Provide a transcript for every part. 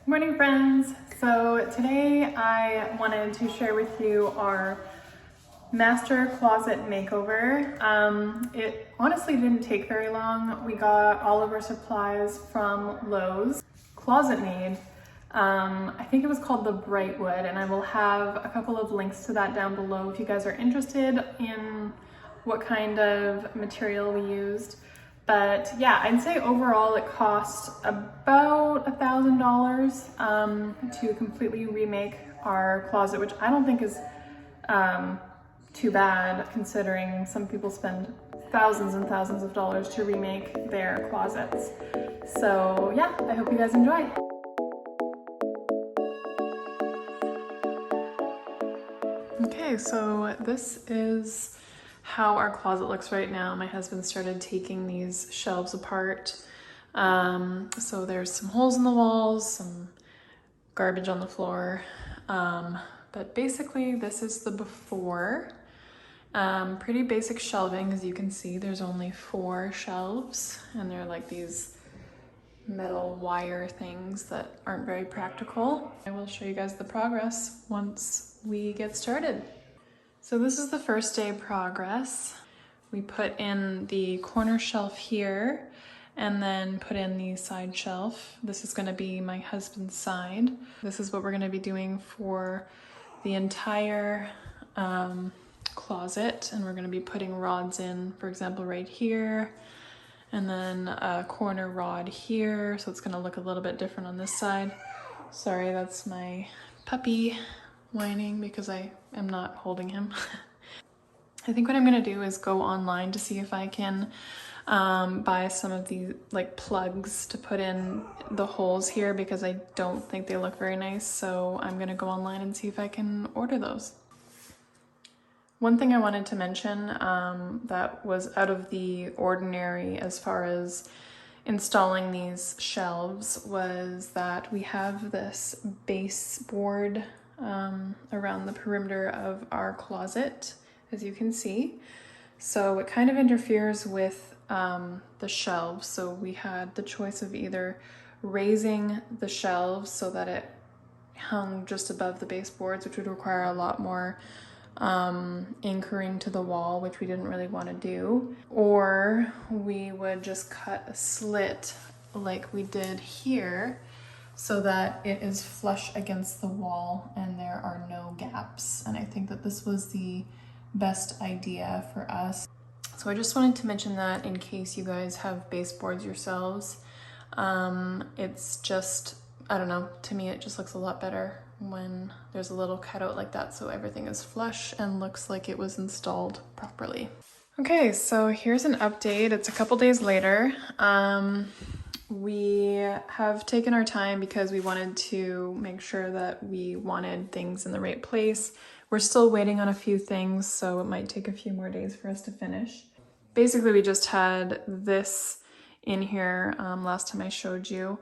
Morning, friends. So today I wanted to share with you our master closet makeover. It honestly didn't take very long. We got all of our supplies from Lowe's. Closet made. I think it was called the Brightwood, and I will have a couple of links to that down below if you guys are interested in what kind of material we used. But yeah, I'd say overall it cost about $1,000 to completely remake our closet, which I don't think is too bad considering some people spend thousands and thousands of dollars to remake their closets. So yeah, I hope you guys enjoy. Okay, so this is how our closet looks right now. My husband started taking these shelves apart. So there's some holes in the walls, some garbage on the floor. But basically this is the before. Pretty basic shelving, as you can see. There's only 4 shelves, and they're like these metal wire things that aren't very practical. I will show you guys the progress once we get started. So this is the first day progress. We put in the corner shelf here and then put in the side shelf. This is going to be my husband's side. This is what we're going to be doing for the entire closet, and we're going to be putting rods in, for example, right here, and then a corner rod here, so it's going to look a little bit different on this side. Sorry, that's my puppy whining because I am not holding him. I think what I'm going to do is go online to see if I can buy some of these like plugs to put in the holes here, because I don't think they look very nice, so I'm going to go online and see if I can order those. One thing I wanted to mention that was out of the ordinary as far as installing these shelves was that we have this baseboard around the perimeter of our closet, as you can see. So it kind of interferes with the shelves. So we had the choice of either raising the shelves so that it hung just above the baseboards, which would require a lot more anchoring to the wall, which we didn't really want to do, or we would just cut a slit like we did here so that it is flush against the wall and there are no gaps. And I think that this was the best idea for us. So I just wanted to mention that in case you guys have baseboards yourselves. It's just, I don't know, to me it just looks a lot better when there's a little cutout like that, so everything is flush and looks like it was installed properly. Okay, so here's an update. It's a couple days later. We have taken our time because we wanted to make sure that we wanted things in the right place. We're still waiting on a few things, so it might take a few more days for us to finish. Basically, we just had this in here last time I showed you.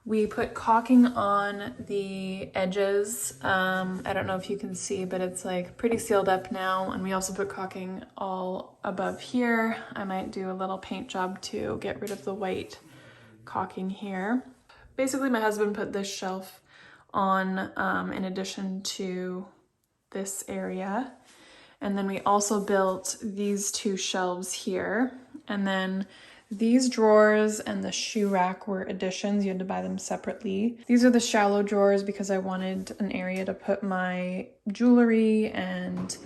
We put caulking on the edges. I don't know if you can see, but it's like pretty sealed up now. And we also put caulking all above here. I might do a little paint job to get rid of the white caulking here. Basically, my husband put this shelf on in addition to this area. And then we also built these 2 shelves here. And then these drawers and the shoe rack were additions. You had to buy them separately. These are the shallow drawers because I wanted an area to put my jewelry and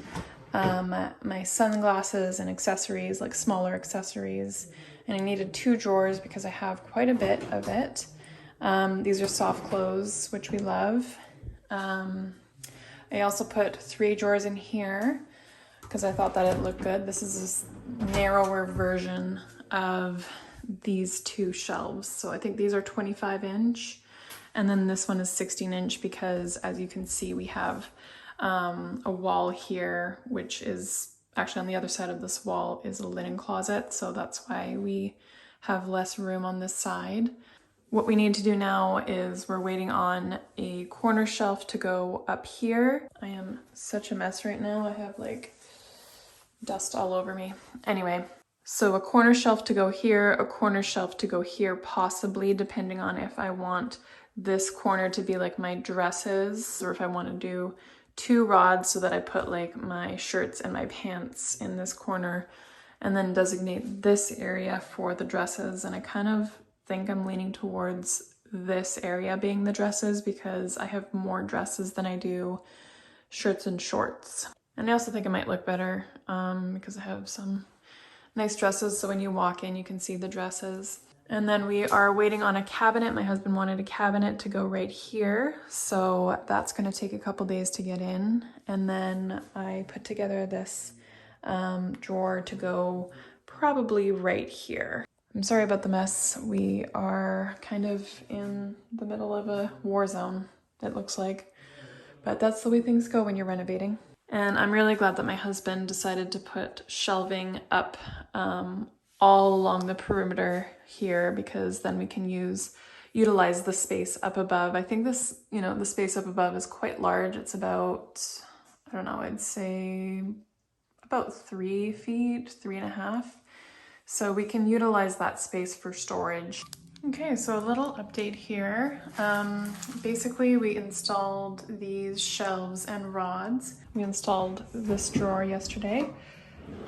my sunglasses and accessories, like smaller accessories. And I needed 2 drawers because I have quite a bit of it. These are soft clothes, which we love. I also put 3 drawers in here because I thought that it looked good. This is a narrower version of these 2 shelves. So I think these are 25-inch, and then this one is 16-inch because, as you can see, we have a wall here, which is actually on the other side of this wall is a linen closet. So that's why we have less room on this side. What we need to do now is we're waiting on a corner shelf to go up here. I am such a mess right now. I have like dust all over me. Anyway, so a corner shelf to go here, a corner shelf to go here, possibly, depending on if I want this corner to be like my dresses, or if I want to do 2 rods so that I put like my shirts and my pants in this corner, and then designate this area for the dresses. And I kind of think I'm leaning towards this area being the dresses because I have more dresses than I do shirts and shorts. And I also think it might look better because I have some nice dresses, so when you walk in you can see the dresses. And then we are waiting on a cabinet. My husband wanted a cabinet to go right here, so that's going to take a couple days to get in. And then I put together this drawer to go probably right here. I'm sorry about the mess. We are kind of in the middle of a war zone, it looks like, but that's the way things go when you're renovating. And I'm really glad that my husband decided to put shelving up all along the perimeter here, because then we can utilize the space up above. I think this, the space up above is quite large. It's about, I don't know, I'd say about 3 feet, 3.5. So we can utilize that space for storage. Okay, so a little update here. Basically we installed these shelves and rods. We installed this drawer yesterday.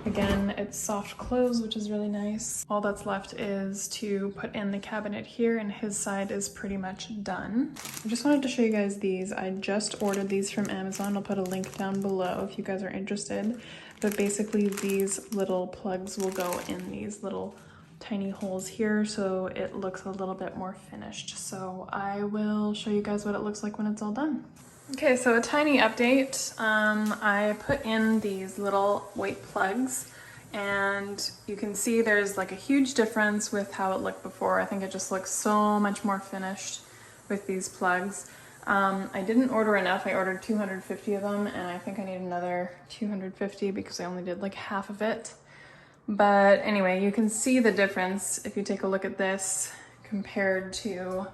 Again, it's soft close, which is really nice. All that's left is to put in the cabinet here, and his side is pretty much done. I just wanted to show you guys these. I just ordered these from Amazon. I'll put a link down below if you guys are interested. But basically these little plugs will go in these little tiny holes here, so it looks a little bit more finished. So I will show you guys what it looks like when it's all done. Okay, so a tiny update. I put in these little white plugs, and you can see there's like a huge difference with how it looked before. I think it just looks so much more finished with these plugs. I didn't order enough. I ordered 250 of them, and I think I need another 250 because I only did like half of it. But anyway, you can see the difference if you take a look at this compared to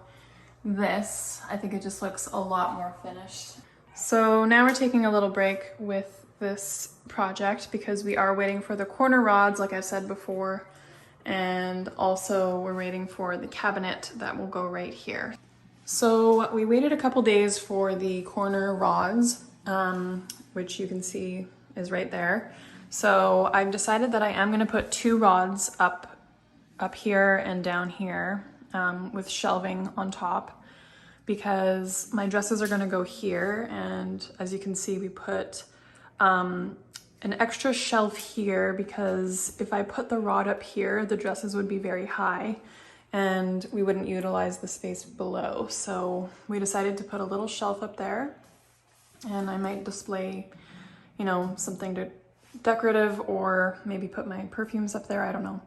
this. I think it just looks a lot more finished. So now we're taking a little break with this project because we are waiting for the corner rods, like I said before, and also we're waiting for the cabinet that will go right here. So we waited a couple days for the corner rods, which you can see is right there. So I've decided that I am going to put 2 rods up here and down here with shelving on top, because my dresses are going to go here, and as you can see we put an extra shelf here because if I put the rod up here the dresses would be very high and we wouldn't utilize the space below. So we decided to put a little shelf up there, and I might display, something decorative, or maybe put my perfumes up there, I don't know.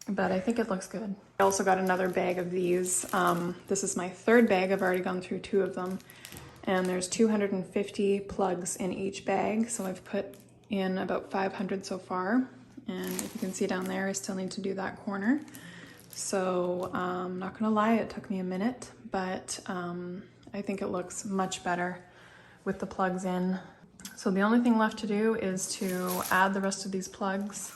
But I think it looks good. I also got another bag of these. This is my 3rd bag. I've already gone through 2 of them, and there's 250 plugs in each bag. So I've put in about 500 so far. And if you can see down there, I still need to do that corner. So I'm not gonna lie, it took me a minute, but I think it looks much better with the plugs in. So the only thing left to do is to add the rest of these plugs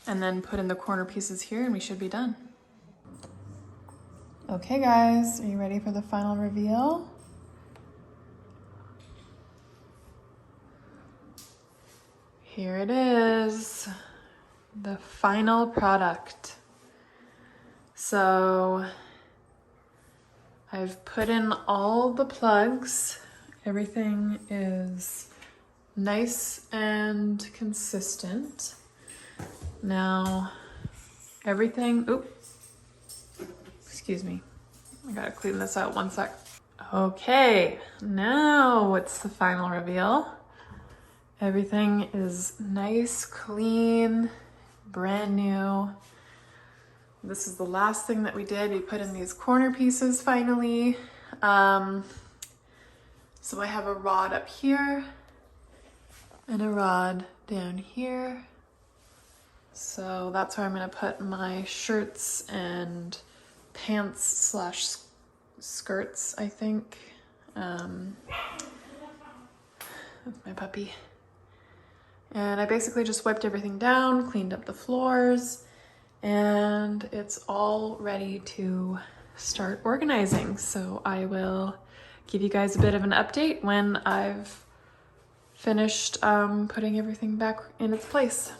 and then put in the corner pieces here, and we should be done. Okay guys, are you ready for the final reveal? Here it is, the final product. So I've put in all the plugs. Everything is nice and consistent. Now, everything, excuse me. I gotta clean this out 1 sec. Okay, now what's the final reveal? Everything is nice, clean, brand new. This is the last thing that we did. We put in these corner pieces finally. So I have a rod up here and a rod down here. So that's where I'm gonna put my shirts and pants / skirts, I think. With my puppy. And I basically just wiped everything down, cleaned up the floors, and it's all ready to start organizing. So I will give you guys a bit of an update when I've finished putting everything back in its place.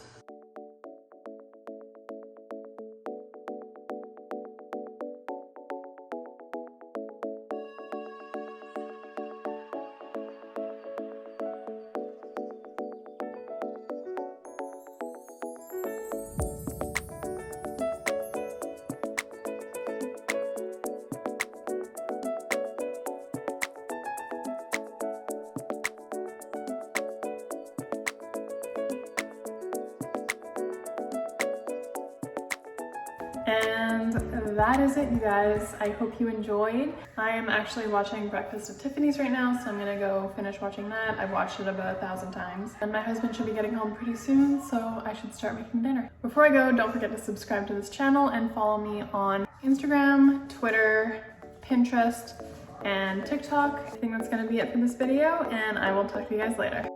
And that is it, you guys. I hope you enjoyed. I am actually watching Breakfast at Tiffany's right now, so I'm gonna go finish watching that. I've watched it about 1,000 times. And my husband should be getting home pretty soon, so I should start making dinner. Before I go, don't forget to subscribe to this channel and follow me on Instagram, Twitter, Pinterest, and TikTok. I think that's gonna be it for this video, and I will talk to you guys later.